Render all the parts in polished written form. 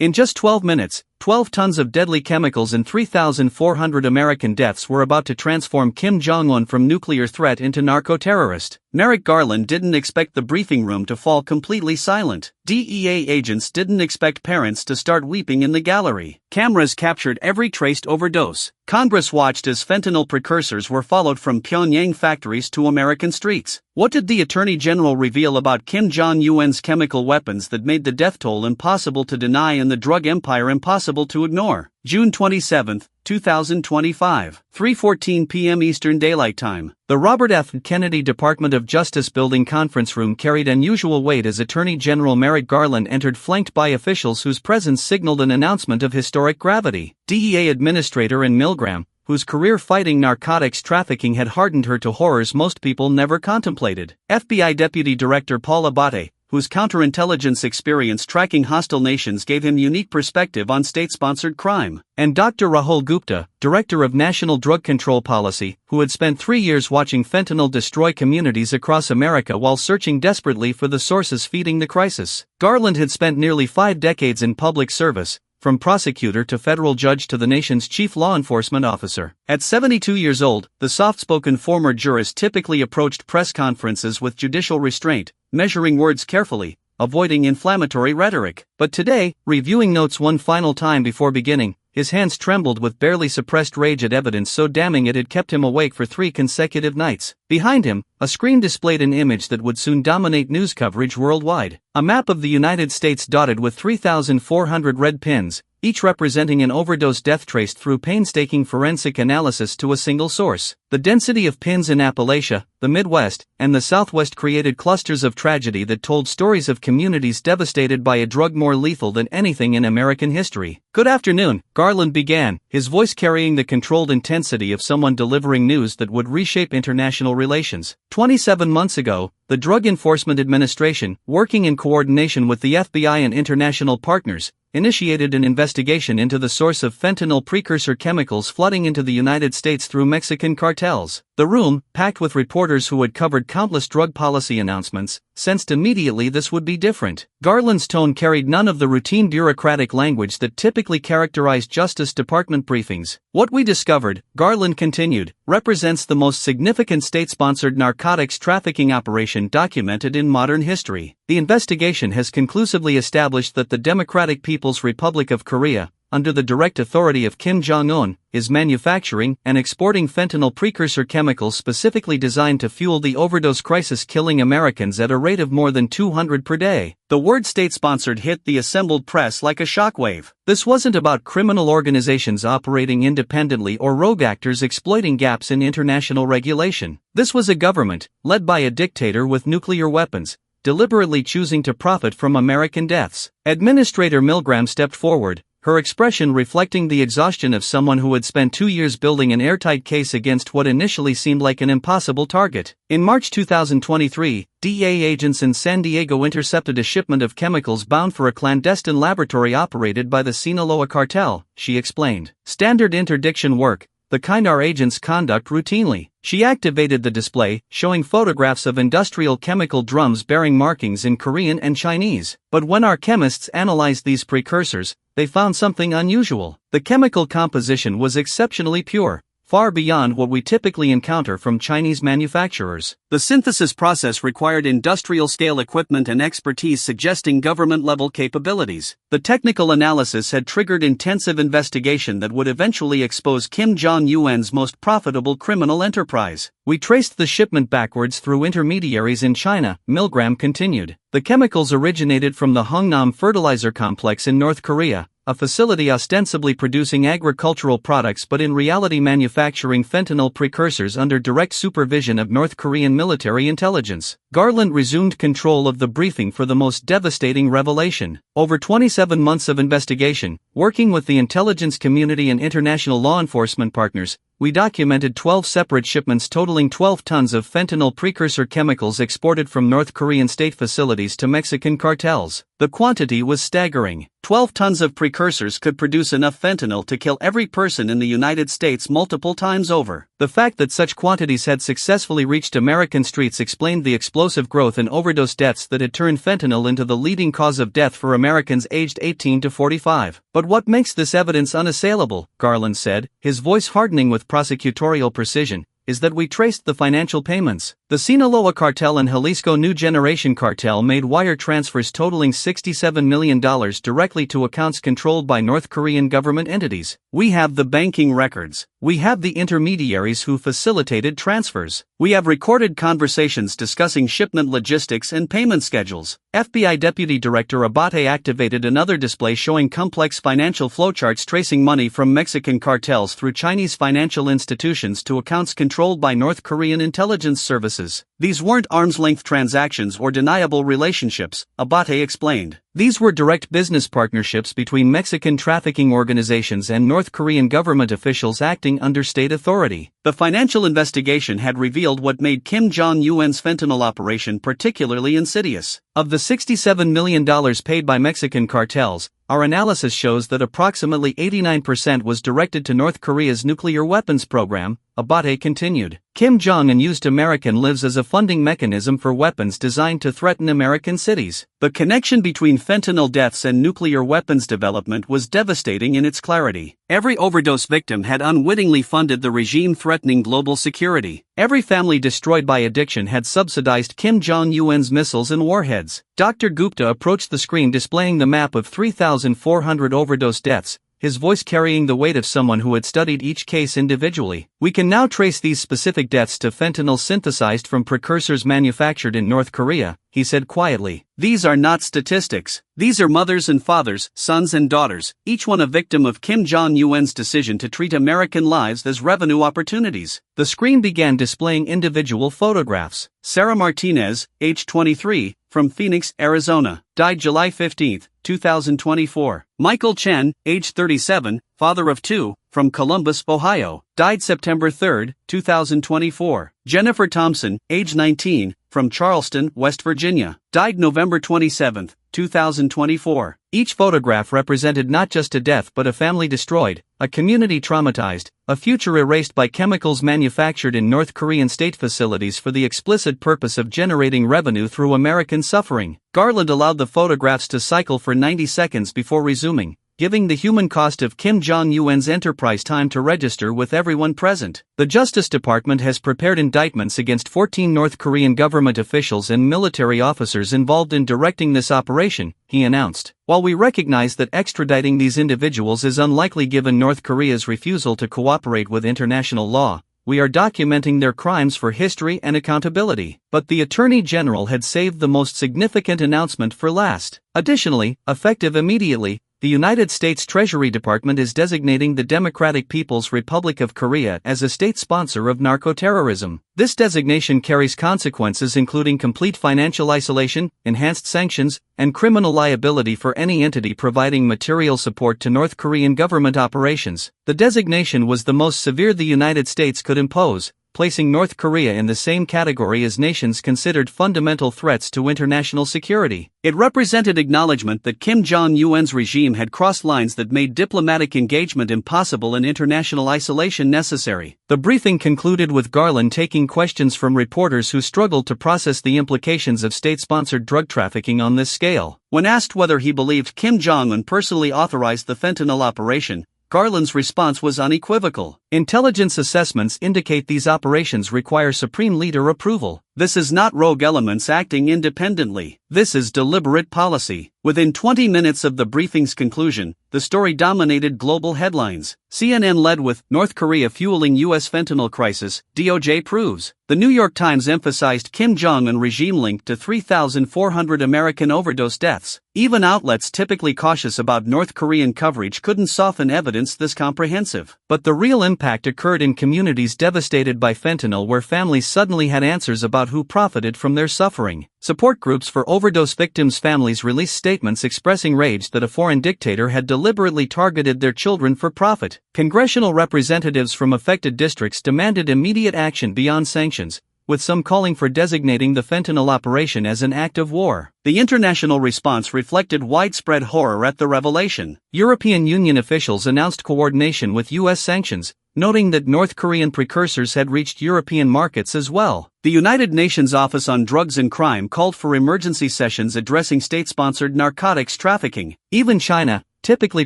In just 12 minutes, 12 tons of deadly chemicals and 3,400 American deaths were about to transform Kim Jong Un from nuclear threat into narco-terrorist. Merrick Garland didn't expect the briefing room to fall completely silent. DEA agents didn't expect parents to start weeping in the gallery. Cameras captured every traced overdose. Congress watched as fentanyl precursors were followed from Pyongyang factories to American streets. What did the Attorney General reveal about Kim Jong Un's chemical weapons that made the death toll impossible to deny and the drug empire impossible to ignore? June 27, 2025, 3:14 p.m. Eastern Daylight Time. The Robert F. Kennedy Department of Justice Building conference room carried unusual weight as Attorney General Merrick Garland entered, flanked by officials whose presence signaled an announcement of historic gravity. DEA Administrator Ann Milgram, whose career fighting narcotics trafficking had hardened her to horrors most people never contemplated. FBI Deputy Director Paul Abate, whose counterintelligence experience tracking hostile nations gave him unique perspective on state-sponsored crime. And Dr. Rahul Gupta, Director of National Drug Control Policy, who had spent 3 years watching fentanyl destroy communities across America while searching desperately for the sources feeding the crisis. Garland had spent nearly 5 decades in public service, from prosecutor to federal judge to the nation's chief law enforcement officer. At 72 years old, the soft-spoken former jurist typically approached press conferences with judicial restraint, measuring words carefully, avoiding inflammatory rhetoric. But today, reviewing notes one final time before beginning, his hands trembled with barely suppressed rage at evidence so damning it had kept him awake for 3 consecutive nights. Behind him, a screen displayed an image that would soon dominate news coverage worldwide. A map of the United States dotted with 3,400 red pins, each representing an overdose death traced through painstaking forensic analysis to a single source. The density of pins in Appalachia, the Midwest, and the Southwest created clusters of tragedy that told stories of communities devastated by a drug more lethal than anything in American history. "Good afternoon," Garland began, his voice carrying the controlled intensity of someone delivering news that would reshape international relations. 27 months ago, the Drug Enforcement Administration, working in coordination with the FBI and international partners, initiated an investigation into the source of fentanyl precursor chemicals flooding into the United States through Mexican cartels. The room, packed with reporters who had covered countless drug policy announcements, sensed immediately this would be different. Garland's tone carried none of the routine bureaucratic language that typically characterized Justice Department briefings. "What we discovered," Garland continued, "represents the most significant state-sponsored narcotics trafficking operation documented in modern history. The investigation has conclusively established that the Democratic People's Republic of Korea, under the direct authority of Kim Jong Un, is manufacturing and exporting fentanyl precursor chemicals specifically designed to fuel the overdose crisis, killing Americans at a rate of more than 200 per day." The word state-sponsored hit the assembled press like a shockwave. This wasn't about criminal organizations operating independently or rogue actors exploiting gaps in international regulation. This was a government, led by a dictator with nuclear weapons, deliberately choosing to profit from American deaths. Administrator Milgram stepped forward, her expression reflecting the exhaustion of someone who had spent 2 years building an airtight case against what initially seemed like an impossible target. In March 2023, DEA agents in San Diego intercepted a shipment of chemicals bound for a clandestine laboratory operated by the Sinaloa cartel, she explained. Standard interdiction work, the kind our agents conduct routinely. She activated the display, showing photographs of industrial chemical drums bearing markings in Korean and Chinese. But when our chemists analyzed these precursors, they found something unusual. The chemical composition was exceptionally pure, far beyond what we typically encounter from Chinese manufacturers. The synthesis process required industrial-scale equipment and expertise, suggesting government-level capabilities. The technical analysis had triggered intensive investigation that would eventually expose Kim Jong Un's most profitable criminal enterprise. "We traced the shipment backwards through intermediaries in China," Milgram continued. "The chemicals originated from the Hungnam Fertilizer Complex in North Korea, a facility ostensibly producing agricultural products but in reality manufacturing fentanyl precursors under direct supervision of North Korean military intelligence." Garland resumed control of the briefing for the most devastating revelation. Over 27 months of investigation, working with the intelligence community and international law enforcement partners, we documented 12 separate shipments totaling 12 tons of fentanyl precursor chemicals exported from North Korean state facilities to Mexican cartels. The quantity was staggering. 12 tons of precursors could produce enough fentanyl to kill every person in the United States multiple times over. The fact that such quantities had successfully reached American streets explained the explosive growth in overdose deaths that had turned fentanyl into the leading cause of death for Americans aged 18 to 45. But what makes this evidence unassailable, Garland said, his voice hardening with prosecutorial precision, is that we traced the financial payments. The Sinaloa cartel and Jalisco New Generation cartel made wire transfers totaling $67 million directly to accounts controlled by North Korean government entities. We have the banking records. We have the intermediaries who facilitated transfers. We have recorded conversations discussing shipment logistics and payment schedules. FBI Deputy Director Abate activated another display showing complex financial flowcharts tracing money from Mexican cartels through Chinese financial institutions to accounts controlled by North Korean intelligence services. These weren't arm's-length transactions or deniable relationships, Abate explained. These were direct business partnerships between Mexican trafficking organizations and North Korean government officials acting under state authority. The financial investigation had revealed what made Kim Jong Un's fentanyl operation particularly insidious. Of the $67 million paid by Mexican cartels, our analysis shows that approximately 89% was directed to North Korea's nuclear weapons program, Abate continued. Kim Jong Un used American lives as a funding mechanism for weapons designed to threaten American cities. The connection between fentanyl deaths and nuclear weapons development was devastating in its clarity. Every overdose victim had unwittingly funded the regime threatening global security. Every family destroyed by addiction had subsidized Kim Jong Un's missiles and warheads. Dr. Gupta approached the screen displaying the map of 3,400 overdose deaths, his voice carrying the weight of someone who had studied each case individually. We can now trace these specific deaths to fentanyl synthesized from precursors manufactured in North Korea, he said quietly. These are not statistics. These are mothers and fathers, sons and daughters, each one a victim of Kim Jong Un's decision to treat American lives as revenue opportunities. The screen began displaying individual photographs. Sarah Martinez, age 23, from Phoenix, Arizona, died July 15, 2024. Michael Chen, age 37, father of two, from Columbus, Ohio, died September 3, 2024. Jennifer Thompson, age 19, from Charleston, West Virginia, died November 27, 2024. Each photograph represented not just a death but a family destroyed, a community traumatized, a future erased by chemicals manufactured in North Korean state facilities for the explicit purpose of generating revenue through American suffering. Garland allowed the photographs to cycle for 90 seconds before resuming, giving the human cost of Kim Jong Un's enterprise time to register with everyone present. The Justice Department has prepared indictments against 14 North Korean government officials and military officers involved in directing this operation, he announced. While we recognize that extraditing these individuals is unlikely given North Korea's refusal to cooperate with international law, we are documenting their crimes for history and accountability. But the Attorney General had saved the most significant announcement for last. Additionally, effective immediately, the United States Treasury Department is designating the Democratic People's Republic of Korea as a state sponsor of narcoterrorism. This designation carries consequences including complete financial isolation, enhanced sanctions, and criminal liability for any entity providing material support to North Korean government operations. The designation was the most severe the United States could impose, placing North Korea in the same category as nations considered fundamental threats to international security. It represented acknowledgement that Kim Jong Un's regime had crossed lines that made diplomatic engagement impossible and international isolation necessary. The briefing concluded with Garland taking questions from reporters who struggled to process the implications of state-sponsored drug trafficking on this scale. When asked whether he believed Kim Jong Un personally authorized the fentanyl operation, Garland's response was unequivocal. Intelligence assessments indicate these operations require supreme leader approval. This is not rogue elements acting independently. This is deliberate policy. Within 20 minutes of the briefing's conclusion, the story dominated global headlines. CNN led with, North Korea fueling U.S. fentanyl crisis, DOJ proves. The New York Times emphasized Kim Jong Un regime linked to 3,400 American overdose deaths. Even outlets typically cautious about North Korean coverage couldn't soften evidence this comprehensive. But the real impact occurred in communities devastated by fentanyl where families suddenly had answers about who profited from their suffering. Support groups for overdose victims' families released statements expressing rage that a foreign dictator had deliberately targeted their children for profit. Congressional representatives from affected districts demanded immediate action beyond sanctions, with some calling for designating the fentanyl operation as an act of war. The international response reflected widespread horror at the revelation. European Union officials announced coordination with U.S. sanctions, noting that North Korean precursors had reached European markets as well. The United Nations Office on Drugs and Crime called for emergency sessions addressing state-sponsored narcotics trafficking. Even China, typically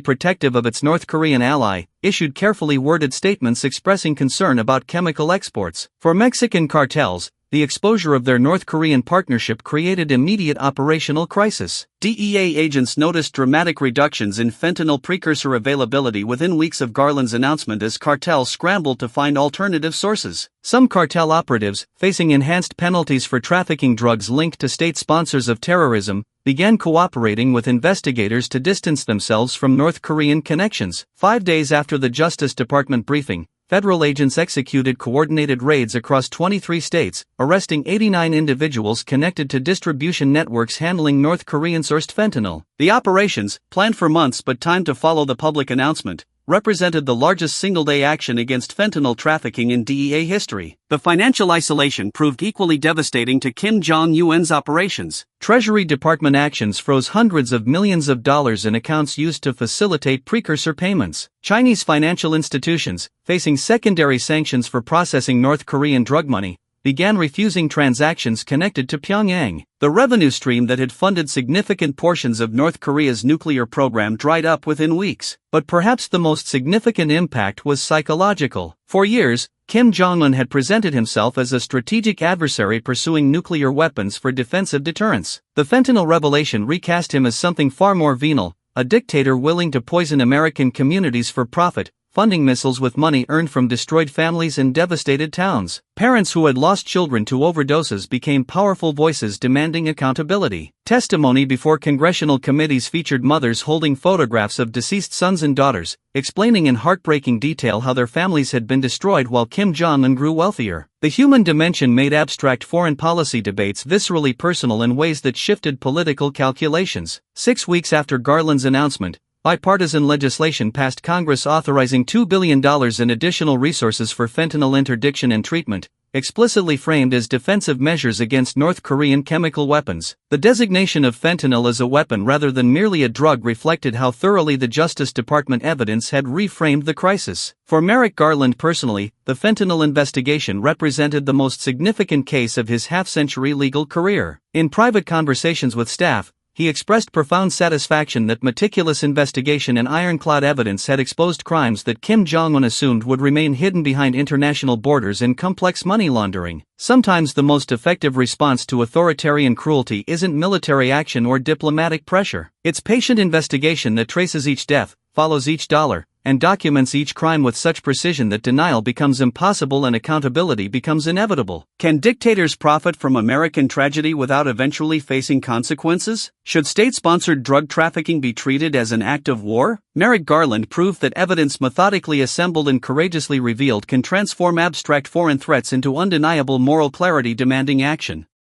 protective of its North Korean ally, issued carefully worded statements expressing concern about chemical exports. For Mexican cartels, the exposure of their North Korean partnership created immediate operational crisis. DEA agents noticed dramatic reductions in fentanyl precursor availability within weeks of Garland's announcement as cartels scrambled to find alternative sources. Some cartel operatives, facing enhanced penalties for trafficking drugs linked to state sponsors of terrorism, began cooperating with investigators to distance themselves from North Korean connections. 5 days after the Justice Department briefing, federal agents executed coordinated raids across 23 states, arresting 89 individuals connected to distribution networks handling North Korean-sourced fentanyl. The operations, planned for months but timed to follow the public announcement, represented the largest single-day action against fentanyl trafficking in DEA history. The financial isolation proved equally devastating to Kim Jong Un's operations. Treasury Department actions froze hundreds of millions of dollars in accounts used to facilitate precursor payments. Chinese financial institutions, facing secondary sanctions for processing North Korean drug money, began refusing transactions connected to Pyongyang. The revenue stream that had funded significant portions of North Korea's nuclear program dried up within weeks. But perhaps the most significant impact was psychological. For years, Kim Jong Un had presented himself as a strategic adversary pursuing nuclear weapons for defensive deterrence. The fentanyl revelation recast him as something far more venal, a dictator willing to poison American communities for profit, funding missiles with money earned from destroyed families and devastated towns. Parents who had lost children to overdoses became powerful voices demanding accountability. Testimony before congressional committees featured mothers holding photographs of deceased sons and daughters, explaining in heartbreaking detail how their families had been destroyed while Kim Jong Un grew wealthier. The human dimension made abstract foreign policy debates viscerally personal in ways that shifted political calculations. 6 weeks after Garland's announcement, bipartisan legislation passed Congress authorizing $2 billion in additional resources for fentanyl interdiction and treatment, explicitly framed as defensive measures against North Korean chemical weapons. The designation of fentanyl as a weapon rather than merely a drug reflected how thoroughly the Justice Department evidence had reframed the crisis. For Merrick Garland personally, the fentanyl investigation represented the most significant case of his half-century legal career. In private conversations with staff, he expressed profound satisfaction that meticulous investigation and ironclad evidence had exposed crimes that Kim Jong Un assumed would remain hidden behind international borders and complex money laundering. Sometimes the most effective response to authoritarian cruelty isn't military action or diplomatic pressure. It's patient investigation that traces each death, follows each dollar, and documents each crime with such precision that denial becomes impossible and accountability becomes inevitable. Can dictators profit from American tragedy without eventually facing consequences? Should state-sponsored drug trafficking be treated as an act of war? Merrick Garland proved that evidence methodically assembled and courageously revealed can transform abstract foreign threats into undeniable moral clarity demanding action.